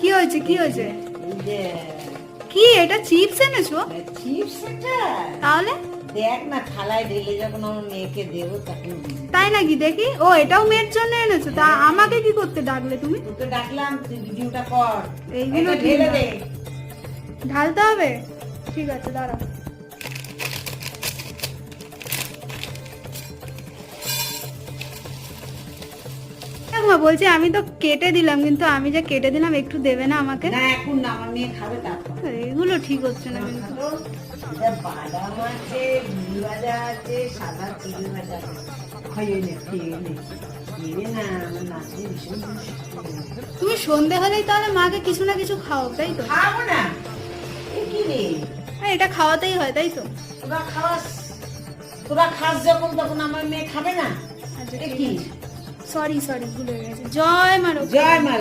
কি হয়েছে কি হয়েছে? কি এটা চিপস এনেছো? চিপস এটা তাহলে দেখ না, থালায় ঢেলে যখন আমার মেয়েকে দেবো তখন দিবি। তাই নাকি? দেখি। ও এটাও মেয়ের জন্য এনেছো? তা আমাকে কি করতে ডাকলে তুমি? তোকে ডাকলাম, তুই ভিডিওটা কর। এইগুলো এটা ঠিক ঢেলে না। দে। ঢালতে হবে? ঠিক আছে দাঁড়াও। দেখো মা, বলছি আমি তো কেটে দিলাম, কিন্তু আমি যে কেটে দিলাম একটু দেবে না আমাকে? না এখন না, আমার মেয়ে খাবে তারপর। এগুলো ঠিক হচ্ছে না কিন্তু। খাবো। এটা বাদাম আছে, ঘি ভাজা আছে, সাদা চিড়ে ভাজা আছে। খাইয়ে নে, খেয়ে নে। খেয়ে না, আমার নাচে ভীষণ দুষ্টু। তুমি সন্ধে হলেই তাহলে মাকে কিছু না কিছু খাও, তাই তো? খাবো না। এ কি রে? এটা খাওয়াতেই হয়, তাই তো? তোরা খাওয়াস, তোরা খাস যখন তখন আমার মেয়ে খাবে না? আচ্ছা এ ঠিক কি? আছে। সরি সরি, ভুলে গেছে। জয় মা লক্ষ্মী। জয় মা।